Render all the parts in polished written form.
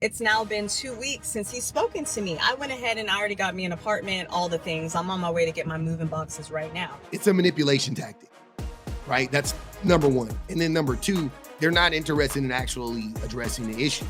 It's now been 2 weeks since he's spoken to me. I went ahead and I already got me an apartment, all the things. I'm on my way to get my moving boxes right now. It's a manipulation tactic, right? That's number one. And then number two, they're not interested in actually addressing the issues.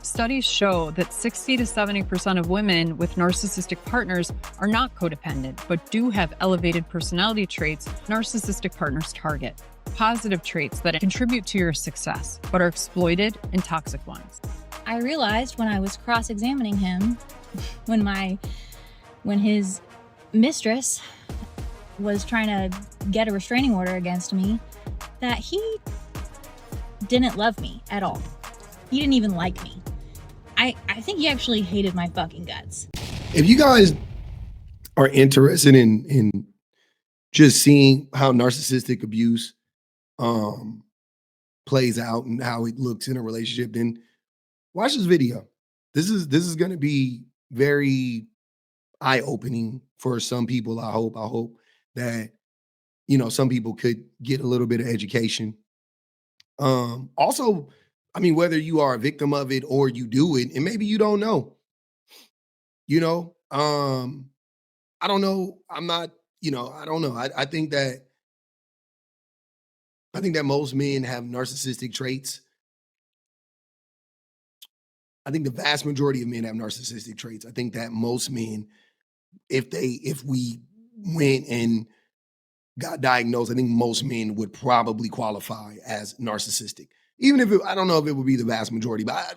Studies show that 60 to 70% of women with narcissistic partners are not codependent, but do have elevated personality traits narcissistic partners target. Positive traits that contribute to your success, but are exploited and toxic ones. I realized when I was cross-examining him, when his mistress was trying to get a restraining order against me, that he didn't love me at all. He didn't even like me. I think he actually hated my fucking guts. If you guys are interested in just seeing how narcissistic abuse plays out and how it looks in a relationship, then watch this video. This is going to be very eye-opening for some people. I hope that some people could get a little bit of education. Also, I mean, whether you are a victim of it or you do it, and maybe you don't know, I don't know. I'm not, I don't know. I think that most men have narcissistic traits. I think the vast majority of men have narcissistic traits. I think that most men, if we went and got diagnosed, I think most men would probably qualify as narcissistic. Even if I don't know if it would be the vast majority, but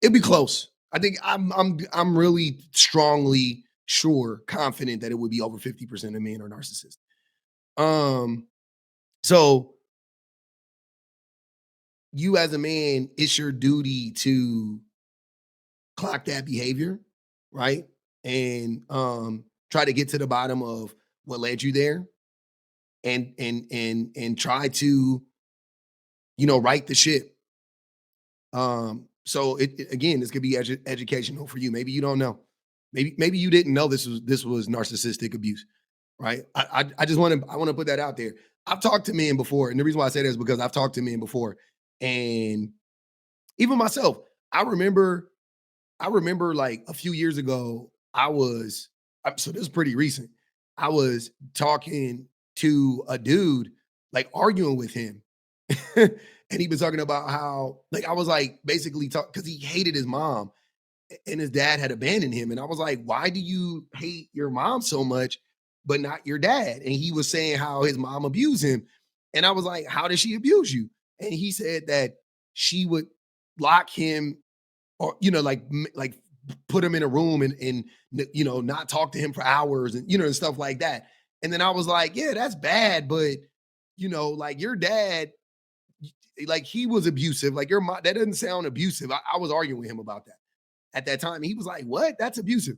it'd be close. I think I'm really strongly confident that it would be over 50% of men are narcissistic. So you as a man, it's your duty to clock that behavior, right? And try to get to the bottom of what led you there, and try to right the ship. So again, this could be educational for you. Maybe you don't know. Maybe you didn't know this was narcissistic abuse, right? I want to put that out there. I've talked to men before, and the reason why I say that is because I've talked to men before, and even myself, I remember like a few years ago, so this is pretty recent. I was talking to a dude, like arguing with him. And he was talking about how, like, I was like basically because he hated his mom and his dad had abandoned him. And I was like, why do you hate your mom so much, but not your dad? And he was saying how his mom abused him. And I was like, how did she abuse you? And he said that she would lock him or, like put him in a room and not talk to him for hours and, and stuff like that. And then I was like, yeah, that's bad. But, like your dad, like he was abusive. Like your mom, that doesn't sound abusive. I was arguing with him about that at that time. He was like, what? That's abusive.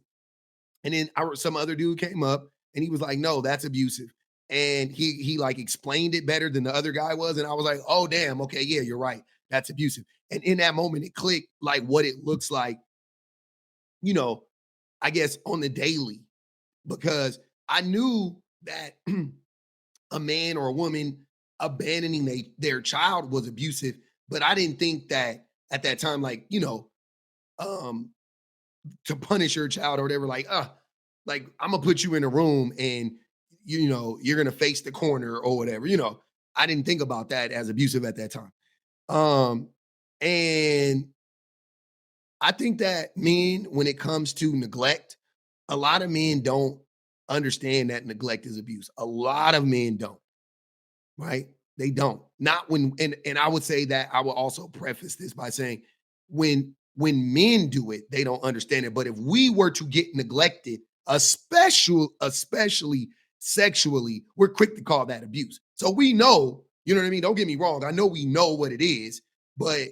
And then some other dude came up and he was like, no, that's abusive. And he like explained it better than the other guy was. And I was like, oh, damn. Okay. Yeah, you're right. That's abusive. And in that moment, it clicked like what it looks like, I guess on the daily, because I knew that a man or a woman abandoning their child was abusive, but I didn't think that at that time, like, to punish your child or whatever, like I'm gonna put you in a room and you're gonna face the corner or whatever. I didn't think about that as abusive at that time. And I think that men, when it comes to neglect, a lot of men don't understand that neglect is abuse. A lot of men don't. Right? They don't. Not when, and I would say that I will also preface this by saying when men do it, they don't understand it. But if we were to get neglected, especially sexually, we're quick to call that abuse. So we know, you know what I mean? Don't get me wrong. I know we know what it is, but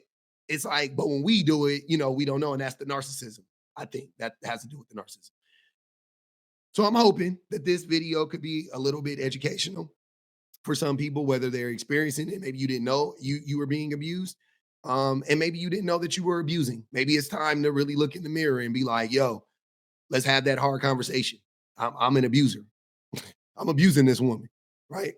it's like, but when we do it, we don't know. And that's the narcissism. I think that has to do with the narcissism. So I'm hoping that this video could be a little bit educational for some people, whether they're experiencing it. Maybe you didn't know you were being abused. And maybe you didn't know that you were abusing. Maybe it's time to really look in the mirror and be like, yo, let's have that hard conversation. I'm an abuser. I'm abusing this woman, right?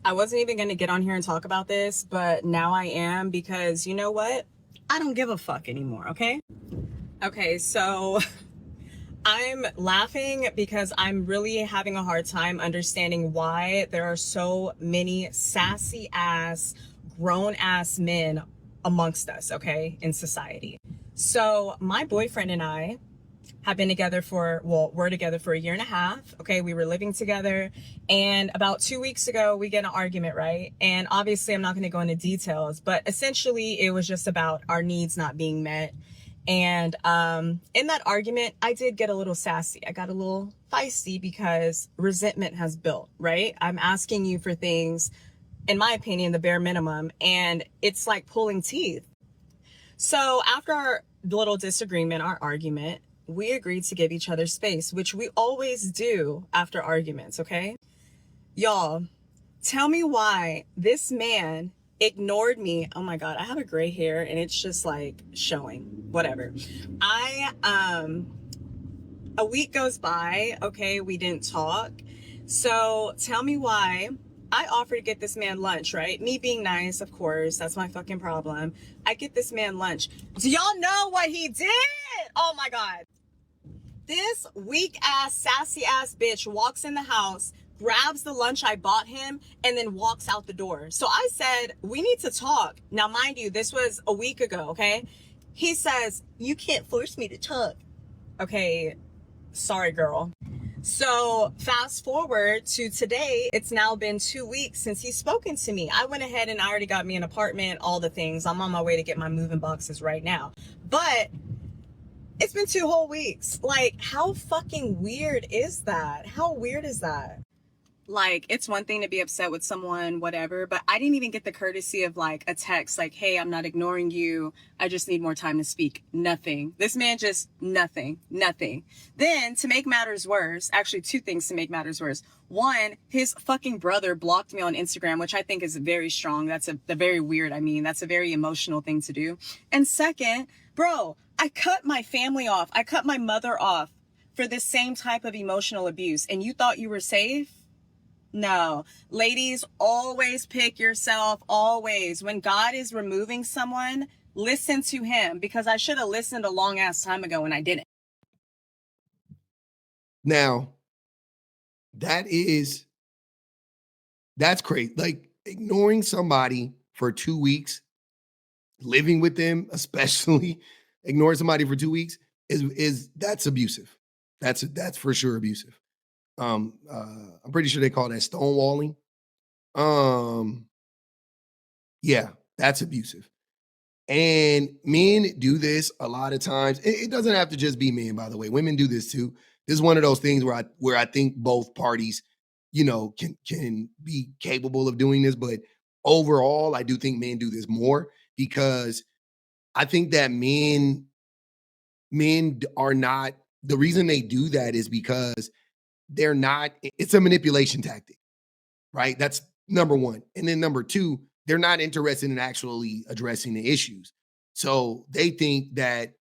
I wasn't even going to get on here and talk about this, but now I am, because you know what? I don't give a fuck anymore, okay? Okay, so I'm laughing because I'm really having a hard time understanding why there are so many sassy ass, grown ass men amongst us, okay, in society. So my boyfriend and I have been together for, well, we're together for 1.5 years. Okay, we were living together, and about 2 weeks ago, we get in an argument, right? And obviously, I'm not going to go into details, but essentially, it was just about our needs not being met. And in that argument, I did get a little sassy. I got a little feisty because resentment has built, right? I'm asking you for things, in my opinion, the bare minimum, and it's like pulling teeth. So after our little disagreement, our argument, we agreed to give each other space, which we always do after arguments, okay? Y'all, tell me why this man ignored me. Oh my God, I have a gray hair and it's just like showing, whatever. A week goes by, okay, we didn't talk. So tell me why I offer to get this man lunch, right? Me being nice, of course, that's my fucking problem. I get this man lunch. Do y'all know what he did? Oh my God. This weak ass, sassy ass bitch walks in the house, grabs the lunch I bought him, and then walks out the door. So I said, we need to talk. Now, mind you, this was a week ago, okay? He says, you can't force me to talk. Okay, sorry, girl. So fast forward to today, it's now been 2 weeks since he's spoken to me. I went ahead and I already got me an apartment, all the things. I'm on my way to get my moving boxes right now. But it's been 2 whole weeks. Like, how fucking weird is that? How weird is that? Like, it's one thing to be upset with someone, whatever, but I didn't even get the courtesy of like a text like, hey, I'm not ignoring you. I just need more time to speak. Nothing. This man just nothing. Then to make matters worse, actually 2 things to make matters worse. One, his fucking brother blocked me on Instagram, which I think is very strong. That's a very weird. I mean, that's a very emotional thing to do. And second, bro, I cut my family off. I cut my mother off for this same type of emotional abuse. And you thought you were safe? No. Ladies, always pick yourself, always. When God is removing someone, listen to him, because I should have listened a long ass time ago and I didn't. Now, that's crazy. Like, ignoring somebody for 2 weeks, living with them, especially ignoring somebody for 2 weeks that's abusive. That's for sure abusive. I'm pretty sure they call that stonewalling. Yeah, that's abusive. And men do this a lot of times. It doesn't have to just be men, by the way. Women do this too. This is one of those things where I think both parties, can be capable of doing this. But overall, I do think men do this more, because I think that men are not, the reason they do that is because it's a manipulation tactic, right? That's number one. And then number two, they're not interested in actually addressing the issues. So they think that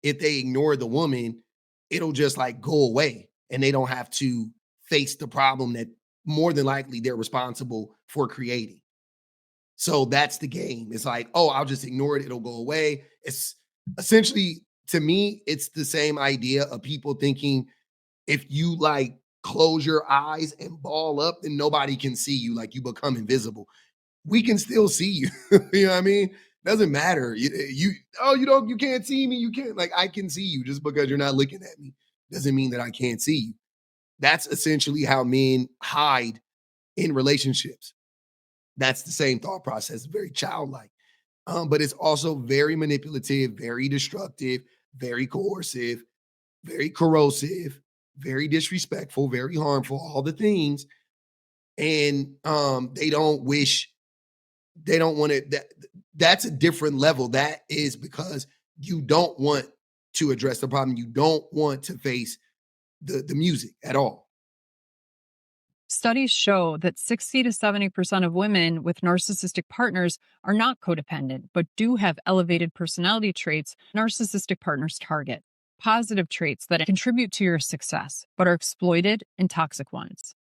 if they ignore the woman, it'll just like go away and they don't have to face the problem that more than likely they're responsible for creating. So that's the game. It's like, oh, I'll just ignore it. It'll go away. It's essentially, to me, it's the same idea of people thinking if you like close your eyes and ball up, then nobody can see you. Like, you become invisible. We can still see you. You know what I mean? Doesn't matter. You can't see me. You can't, like, I can see you. Just because you're not looking at me doesn't mean that I can't see you. That's essentially how men hide in relationships. That's the same thought process, very childlike. But it's also very manipulative, very destructive, very coercive, very corrosive, very disrespectful, very harmful, all the things. And they don't want it. That's a different level. That is because you don't want to address the problem. You don't want to face the music at all. Studies show that 60 to 70% of women with narcissistic partners are not codependent, but do have elevated personality traits narcissistic partners target. Positive traits that contribute to your success, but are exploited in toxic ones.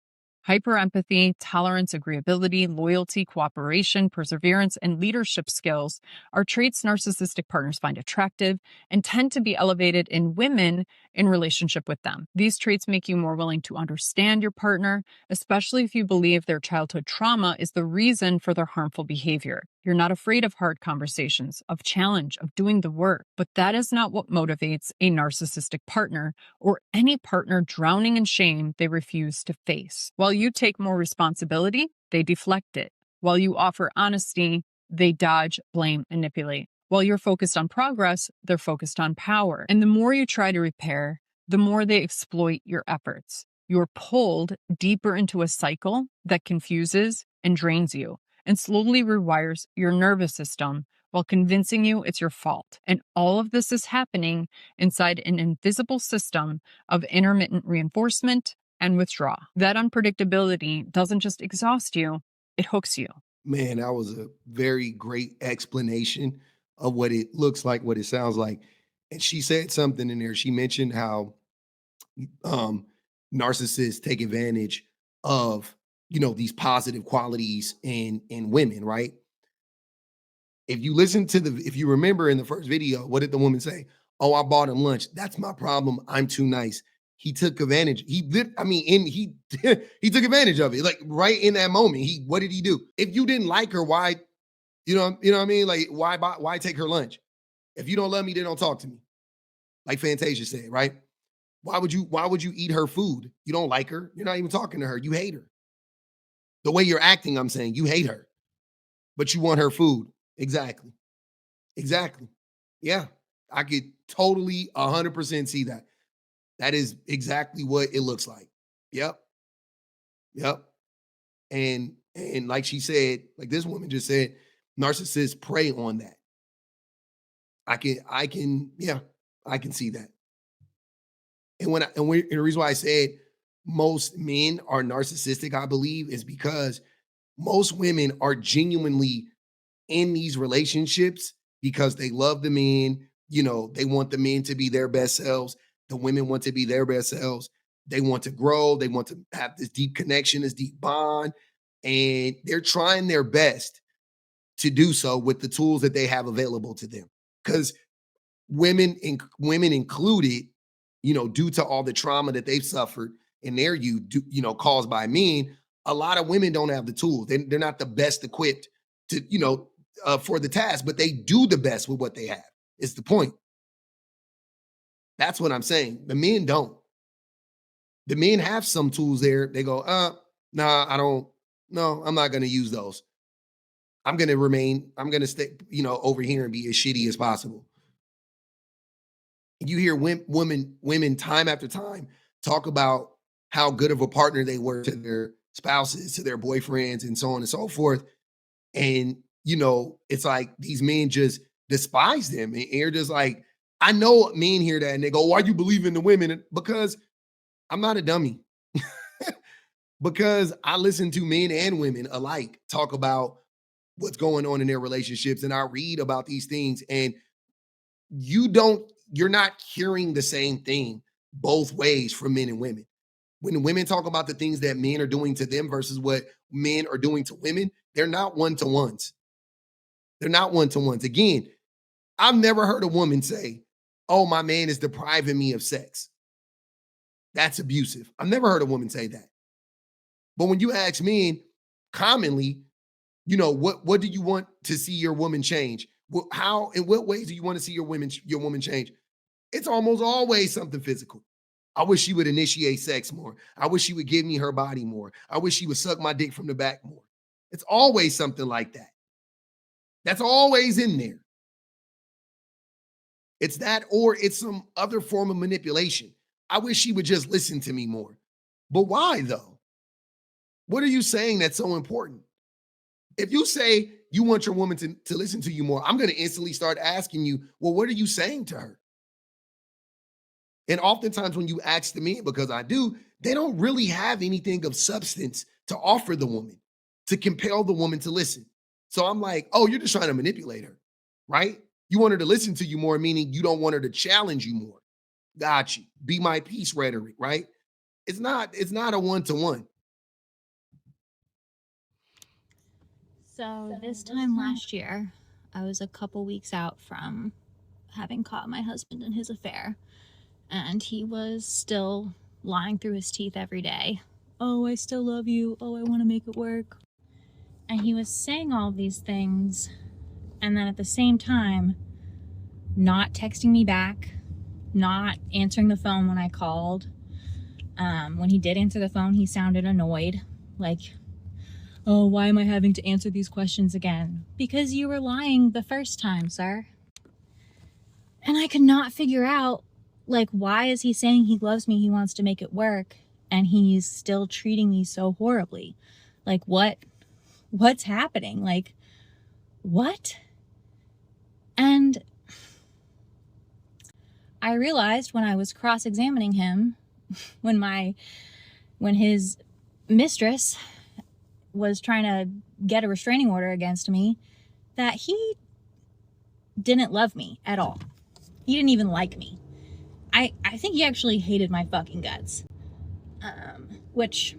Hyperempathy, tolerance, agreeability, loyalty, cooperation, perseverance, and leadership skills are traits narcissistic partners find attractive and tend to be elevated in women in relationship with them. These traits make you more willing to understand your partner, especially if you believe their childhood trauma is the reason for their harmful behavior. You're not afraid of hard conversations, of challenge, of doing the work, but that is not what motivates a narcissistic partner or any partner drowning in shame they refuse to face. While you take more responsibility, they deflect it. While you offer honesty, they dodge, blame, manipulate. While you're focused on progress, they're focused on power. And the more you try to repair, the more they exploit your efforts. You're pulled deeper into a cycle that confuses and drains you and slowly rewires your nervous system while convincing you it's your fault. And all of this is happening inside an invisible system of intermittent reinforcement and withdrawal. That unpredictability doesn't just exhaust you, it hooks you. Man, that was a very great explanation of what it looks like, what it sounds like. And she said something in there. She mentioned how um, narcissists take advantage of, these positive qualities in women, right? If you remember in the first video, what did the woman say? Oh, I bought him lunch. That's my problem. I'm too nice. He took advantage. He did. I mean, and he he took advantage of it. Like right in that moment, what did he do? If you didn't like her, why? What I mean? Like why take her lunch? If you don't love me, then don't talk to me. Like Fantasia said, right? Why would you eat her food? You don't like her. You're not even talking to her. You hate her. The way you're acting, I'm saying you hate her, but you want her food. Exactly. Exactly. Yeah. I could totally 100% see that. That is exactly what it looks like. Yep. Yep. And like she said, like this woman just said, narcissists prey on that. Yeah, I can see that. And the reason why I said most men are narcissistic, I believe, is because most women are genuinely in these relationships because they love the men. They want the men to be their best selves. The women want to be their best selves. They want to grow. They want to have this deep connection, this deep bond. And they're trying their best to do so with the tools that they have available to them. Because women included, due to all the trauma that they've suffered in their youth, caused by men, a lot of women don't have the tools. They're not the best equipped to, for the task, but they do the best with what they have. It's the point. That's what I'm saying. The men don't. The men have some tools there. They go, nah, I don't. No, I'm not going to use those. I'm going to stay, over here and be as shitty as possible. You hear women time after time talk about how good of a partner they were to their spouses, to their boyfriends, and so on and so forth. And, it's like these men just despise them. And you're just like, I know men hear that and they go, why you believe in the women? Because I'm not a dummy. Because I listen to men and women alike talk about what's going on in their relationships. And I read about these things, and you're not hearing the same thing both ways from men and women. When women talk about the things that men are doing to them versus what men are doing to women, they're not one-to-ones. They're not one-to-ones. Again, I've never heard a woman say, oh, my man is depriving me of sex. That's abusive. I've never heard a woman say that. But when you ask men commonly, what do you want to see your woman change? How, in what ways do you want to see your woman change? It's almost always something physical. I wish she would initiate sex more. I wish she would give me her body more. I wish she would suck my dick from the back more. It's always something like that. That's always in there. It's that, or it's some other form of manipulation. I wish she would just listen to me more. But why though? What are you saying that's so important? If you say you want your woman to listen to you more, I'm going to instantly start asking you, well, what are you saying to her? And oftentimes when you ask the men, because I do, they don't really have anything of substance to offer the woman, to compel the woman to listen. So I'm like, oh, you're just trying to manipulate her, right? You want her to listen to you more, meaning you don't want her to challenge you more. Got you. Be my peace rhetoric, right? It's not a one-to-one. So this time last year, I was a couple weeks out from having caught my husband in his affair, and he was still lying through his teeth every day. Oh, I still love you. Oh, I want to make it work. And he was saying all these things, and then at the same time, not texting me back, not answering the phone when I called. When he did answer the phone, he sounded annoyed, like, oh, why am I having to answer these questions again? Because you were lying the first time, sir. And I could not figure out, like, why is he saying he loves me, he wants to make it work, and he's still treating me so horribly? Like, what's happening? Like, what? And I realized when I was cross-examining him, when his mistress was trying to get a restraining order against me, that he didn't love me at all. He didn't even like me. I think he actually hated my fucking guts. Which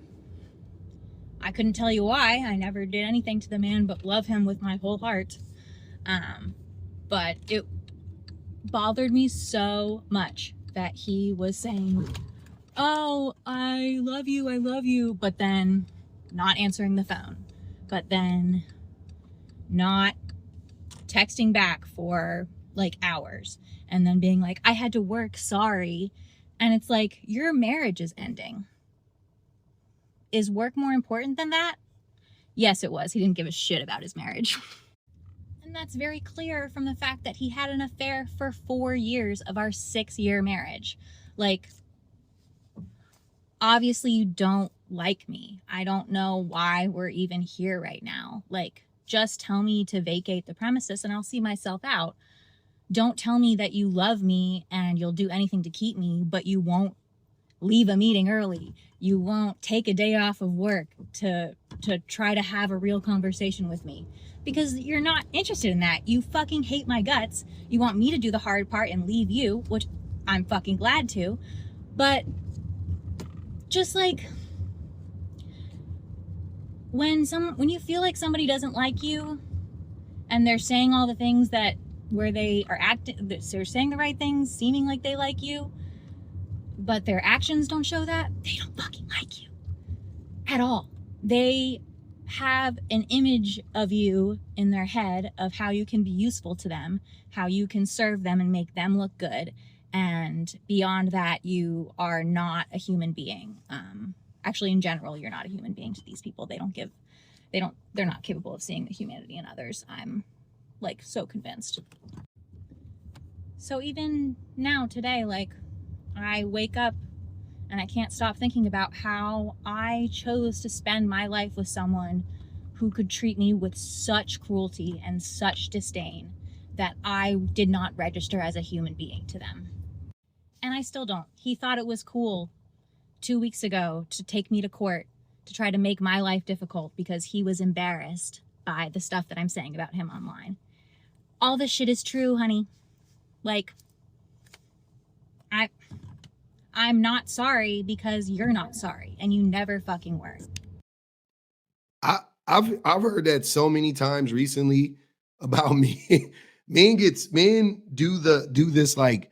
I couldn't tell you why. I never did anything to the man but love him with my whole heart. But it bothered me so much that he was saying, oh, I love you, but then not answering the phone, but then not texting back for like hours, and then being like, I had to work, sorry. And it's like, your marriage is ending. Is work more important than that? Yes, it was. He didn't give a shit about his marriage. And that's very clear from the fact that he had an affair for 4 years of our 6-year marriage. Like, obviously you don't like me. I don't know why we're even here right now. Like, just tell me to vacate the premises and I'll see myself out. Don't tell me that you love me and you'll do anything to keep me, but you won't leave a meeting early. You won't take a day off of work to try to have a real conversation with me, because you're not interested in that. You fucking hate my guts. You want me to do the hard part and leave you, which I'm fucking glad to. But just like, when you feel like somebody doesn't like you and they're saying all the things that where they are they're saying the right things, seeming like they like you, but their actions don't show that, they don't fucking like you at all. They have an image of you in their head of how you can be useful to them, how you can serve them and make them look good. And beyond that, you are not a human being. Actually, in general, you're not a human being to these people. They're not capable of seeing the humanity in others. I'm like so convinced. So even now, today, like, I wake up and I can't stop thinking about how I chose to spend my life with someone who could treat me with such cruelty and such disdain that I did not register as a human being to them. And I still don't. He thought it was cool 2 weeks ago to take me to court to try to make my life difficult because he was embarrassed by the stuff that I'm saying about him online. All this shit is true, honey. Like, I'm not sorry because you're not sorry, and you never fucking were. I've heard that so many times recently about me. Men do this, like,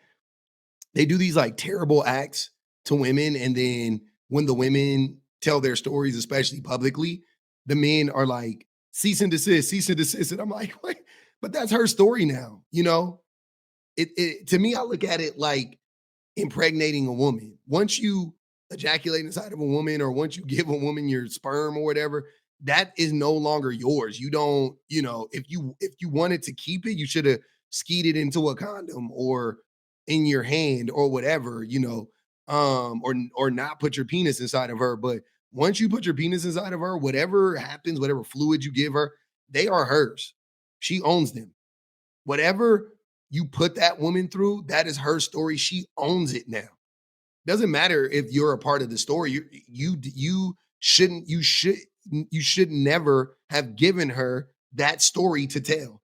they do these like terrible acts to women, and then when the women tell their stories, especially publicly, the men are like, cease and desist, cease and desist. And I'm like, wait, but that's her story now, you know? It to me, I look at it like impregnating a woman. Once you ejaculate inside of a woman, or once you give a woman your sperm or whatever, that is no longer yours. You don't, if you wanted to keep it, you should have skied it into a condom or in your hand or whatever, or not put your penis inside of her. But once you put your penis inside of her, whatever happens, whatever fluid you give her, they are hers. She owns them. Whatever you put that woman through, that is her story. She owns it now. Doesn't matter if you're a part of the story. You should never have given her that story to tell.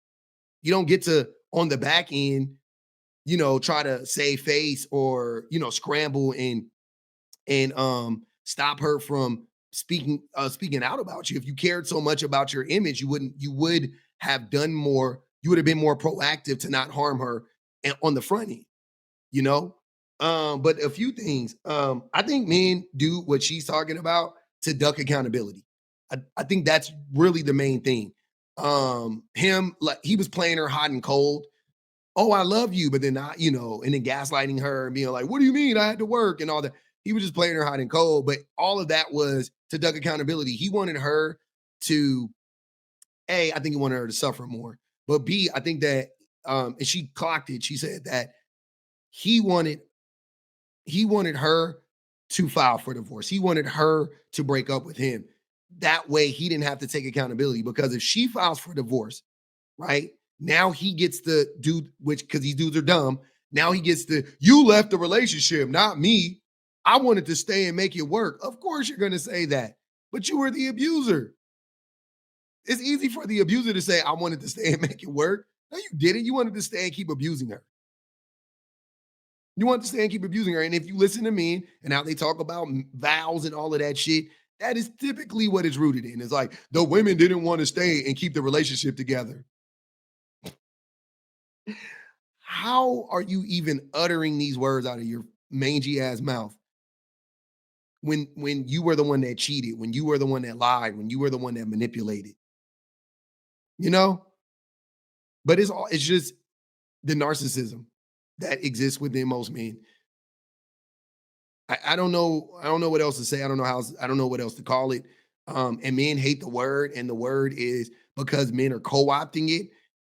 You don't get to, on the back end, try to save face or, scramble and stop her from speaking out about you. If you cared so much about your image, you would have done more. You would have been more proactive to not harm her on the front end, you know. But a few things. I think men do what she's talking about to duck accountability. I think that's really the main thing. Him, like, he was playing her hot and cold. Oh, I love you, but then not, and then gaslighting her and being like, what do you mean I had to work and all that? He was just playing her hot and cold, but all of that was to duck accountability. He wanted her to, A, I think he wanted her to suffer more. But B, I think that, and she clocked it. She said that he wanted her to file for divorce. He wanted her to break up with him. That way he didn't have to take accountability, because if she files for divorce, right? Now he gets the dude, which, because these dudes are dumb. Now he gets the, you left the relationship, not me. I wanted to stay and make it work. Of course you're going to say that, but you were the abuser. It's easy for the abuser to say, I wanted to stay and make it work. No, you didn't. You wanted to stay and keep abusing her. You want to stay and keep abusing her. And if you listen to men and how they talk about vows and all of that shit, that is typically what it's rooted in. It's like the women didn't want to stay and keep the relationship together. How are you even uttering these words out of your mangy ass mouth when you were the one that cheated, when you were the one that lied, when you were the one that manipulated? You know? But it's just the narcissism that exists within most men. I don't know. I don't know what else to say. I don't know what else to call it. And men hate the word, and the word is because men are co-opting it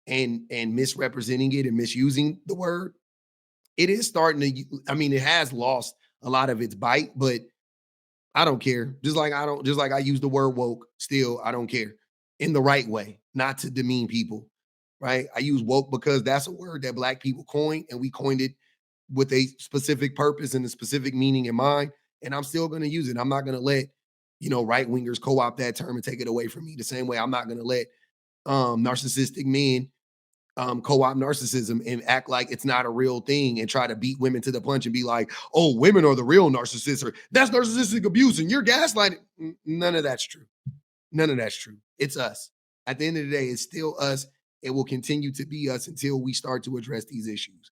and misrepresenting it and misusing the word. It is starting to, I mean, it has lost a lot of its bite, but I don't care. Just like I use the word woke, still, I don't care. In the right way, not to demean people, right? I use woke because that's a word that Black people coined, and we coined it with a specific purpose and a specific meaning in mind. And I'm still going to use it. I'm not going to let, right wingers co-opt that term and take it away from me. The same way I'm not going to let narcissistic men co-opt narcissism and act like it's not a real thing and try to beat women to the punch and be like, oh, women are the real narcissists, or that's narcissistic abuse and you're gaslighting. None of that's true. None of that's true. It's us. At the end of the day, it's still us. It will continue to be us until we start to address these issues.